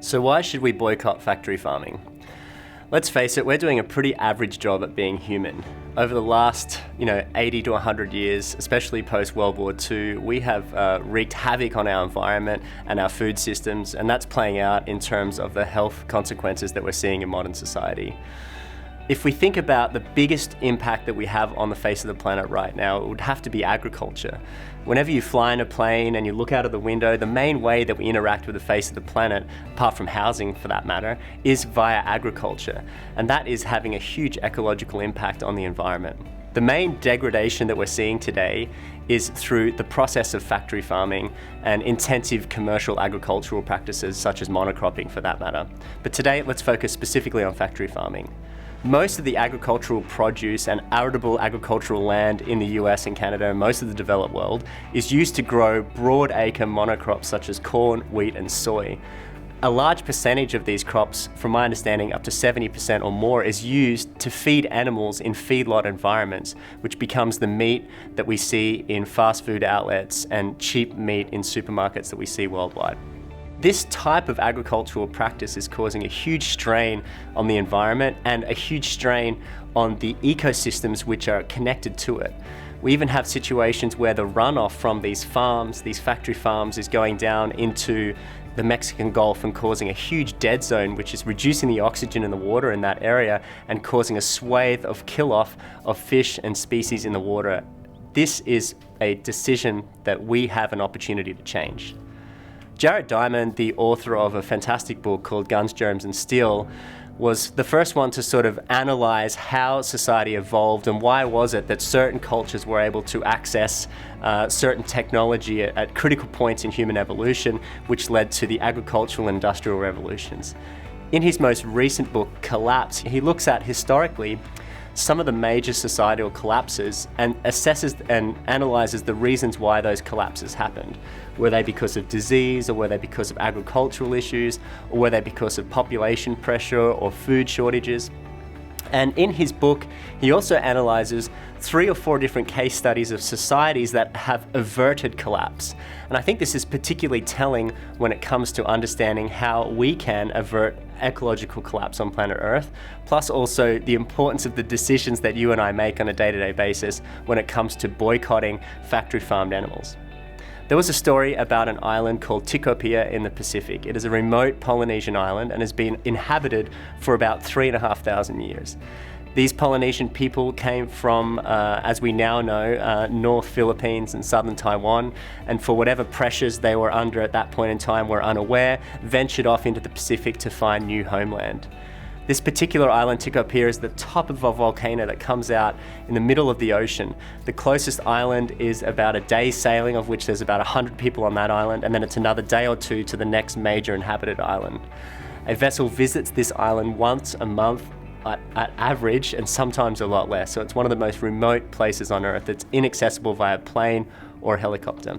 So why should we boycott factory farming? Let's face it, we're doing a pretty average job at being human. Over the last 80 to 100 years, especially post-World War II, we have wreaked havoc on our environment and our food systems, and that's playing out in terms of the health consequences that we're seeing in modern society. If we think about the biggest impact that we have on the face of the planet right now, it would have to be agriculture. Whenever you fly in a plane and you look out of the window, the main way that we interact with the face of the planet, apart from housing for that matter, is via agriculture. And that is having a huge ecological impact on the environment. The main degradation that we're seeing today is through the process of factory farming and intensive commercial agricultural practices such as monocropping for that matter. But today, let's focus specifically on factory farming. Most of the agricultural produce and arable agricultural land in the US and Canada and most of the developed world is used to grow broad acre monocrops such as corn, wheat and soy. A large percentage of these crops, from my understanding up to 70% or more, is used to feed animals in feedlot environments, which becomes the meat that we see in fast food outlets and cheap meat in supermarkets that we see worldwide. This type of agricultural practice is causing a huge strain on the environment and a huge strain on the ecosystems which are connected to it. We even have situations where the runoff from these farms, these factory farms, is going down into the Mexican Gulf and causing a huge dead zone, which is reducing the oxygen in the water in that area and causing a swathe of kill-off of fish and species in the water. This is a decision that we have an opportunity to change. Jared Diamond, the author of a fantastic book called Guns, Germs and Steel, was the first one to sort of analyze how society evolved and why was it that certain cultures were able to access certain technology at critical points in human evolution, which led to the agricultural and industrial revolutions. In his most recent book, Collapse, he looks at historically some of the major societal collapses and assesses and analyzes the reasons why those collapses happened. Were they because of disease, or were they because of agricultural issues, or were they because of population pressure or food shortages? And in his book, he also analyzes 3 or 4 different case studies of societies that have averted collapse. And I think this is particularly telling when it comes to understanding how we can avert ecological collapse on planet Earth, plus also the importance of the decisions that you and I make on a day-to-day basis when it comes to boycotting factory farmed animals. There was a story about an island called Tikopia in the Pacific. It is a remote Polynesian island and has been inhabited for about 3,500 years. These Polynesian people came from, as we now know, North Philippines and southern Taiwan, and for whatever pressures they were under at that point in time were unaware, ventured off into the Pacific to find new homeland. This particular island, Tikopia, is the top of a volcano that comes out in the middle of the ocean. The closest island is about a day's sailing, of which there's about 100 people on that island, and then it's another day or two to the next major inhabited island. A vessel visits this island once a month at average, and sometimes a lot less. So it's one of the most remote places on Earth that's inaccessible via plane or helicopter.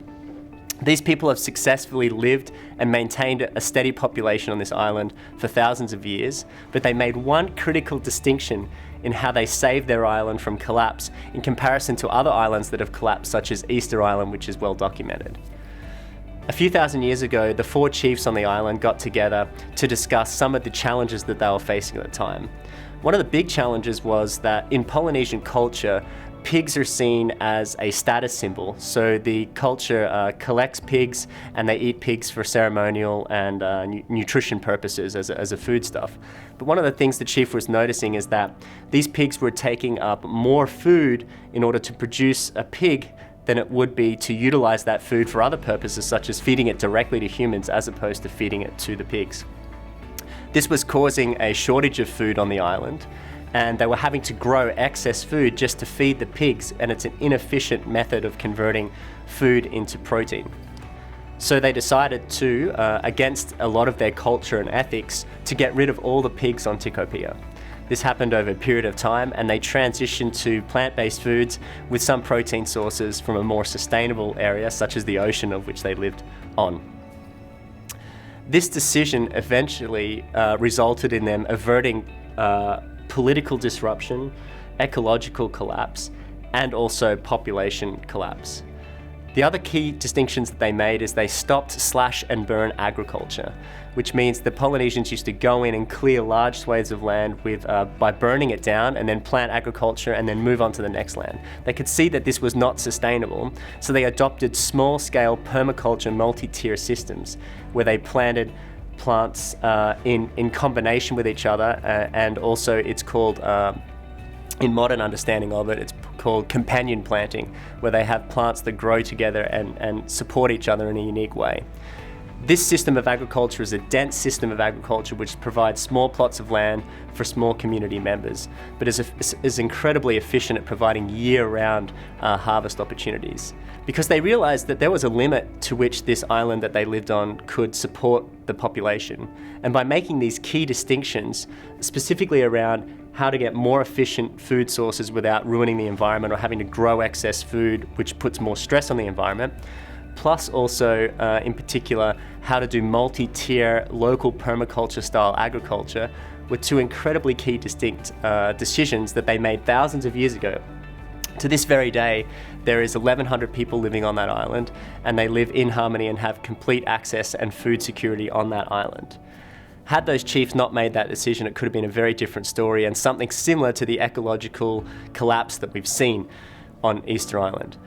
These people have successfully lived and maintained a steady population on this island for thousands of years, but they made one critical distinction in how they saved their island from collapse in comparison to other islands that have collapsed, such as Easter Island, which is well documented. A few thousand years ago, the 4 chiefs on the island got together to discuss some of the challenges that they were facing at the time. One of the big challenges was that in Polynesian culture, pigs are seen as a status symbol. So the culture collects pigs and they eat pigs for ceremonial and nutrition purposes as a foodstuff. But one of the things the chief was noticing is that these pigs were taking up more food in order to produce a pig than it would be to utilize that food for other purposes, such as feeding it directly to humans as opposed to feeding it to the pigs. This was causing a shortage of food on the island, and they were having to grow excess food just to feed the pigs, and it's an inefficient method of converting food into protein. So they decided to, against a lot of their culture and ethics, to get rid of all the pigs on Tikopia. This happened over a period of time, and they transitioned to plant-based foods with some protein sources from a more sustainable area, such as the ocean of which they lived on. This decision eventually resulted in them averting political disruption, ecological collapse, and also population collapse. The other key distinctions that they made is they stopped slash and burn agriculture, which means the Polynesians used to go in and clear large swathes of land by burning it down and then plant agriculture and then move on to the next land. They could see that this was not sustainable, so they adopted small-scale permaculture multi-tier systems where they planted plants in combination with each other, and also it's called, in modern understanding of it, it's called companion planting, where they have plants that grow together and support each other in a unique way. This system of agriculture is a dense system of agriculture which provides small plots of land for small community members, but is incredibly efficient at providing year-round harvest opportunities. Because they realized that there was a limit to which this island that they lived on could support the population. And by making these key distinctions, specifically around how to get more efficient food sources without ruining the environment or having to grow excess food, which puts more stress on the environment, plus also, in particular, how to do multi-tier local permaculture style agriculture, were two incredibly key distinct decisions that they made thousands of years ago. To this very day, there is 1,100 people living on that island, and they live in harmony and have complete access and food security on that island. Had those chiefs not made that decision, it could have been a very different story and something similar to the ecological collapse that we've seen on Easter Island.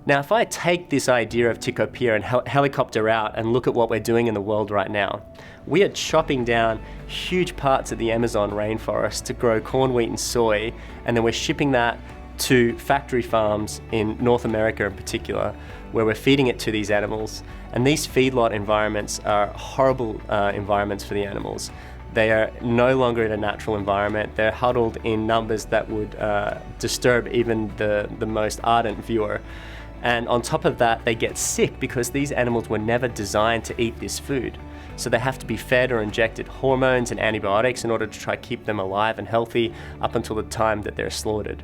Now, if I take this idea of Tikopia and helicopter out and look at what we're doing in the world right now, we are chopping down huge parts of the Amazon rainforest to grow corn, wheat and soy, and then we're shipping that to factory farms in North America in particular, where we're feeding it to these animals. And these feedlot environments are horrible environments for the animals. They are no longer in a natural environment. They're huddled in numbers that would disturb even the most ardent viewer. And on top of that, they get sick because these animals were never designed to eat this food. So they have to be fed or injected hormones and antibiotics in order to try to keep them alive and healthy up until the time that they're slaughtered.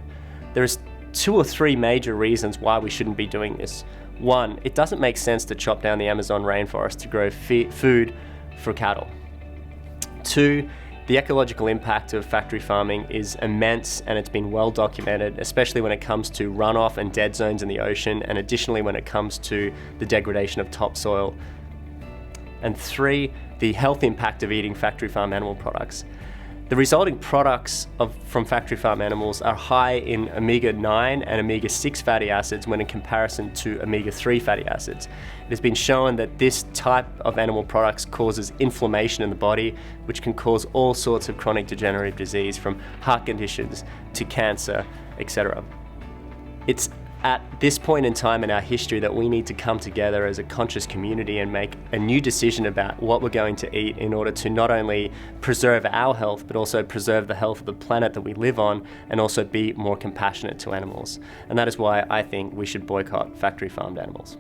There's 2 or 3 major reasons why we shouldn't be doing this. 1, it doesn't make sense to chop down the Amazon rainforest to grow food for cattle. 2, the ecological impact of factory farming is immense and it's been well documented, especially when it comes to runoff and dead zones in the ocean, and additionally when it comes to the degradation of topsoil. And 3, the health impact of eating factory farm animal products. The resulting products from factory farm animals are high in omega-9 and omega-6 fatty acids when in comparison to omega-3 fatty acids. It has been shown that this type of animal products causes inflammation in the body, which can cause all sorts of chronic degenerative disease, from heart conditions to cancer, etc. It's at this point in time in our history that we need to come together as a conscious community and make a new decision about what we're going to eat in order to not only preserve our health, but also preserve the health of the planet that we live on, and also be more compassionate to animals. And that is why I think we should boycott factory farmed animals.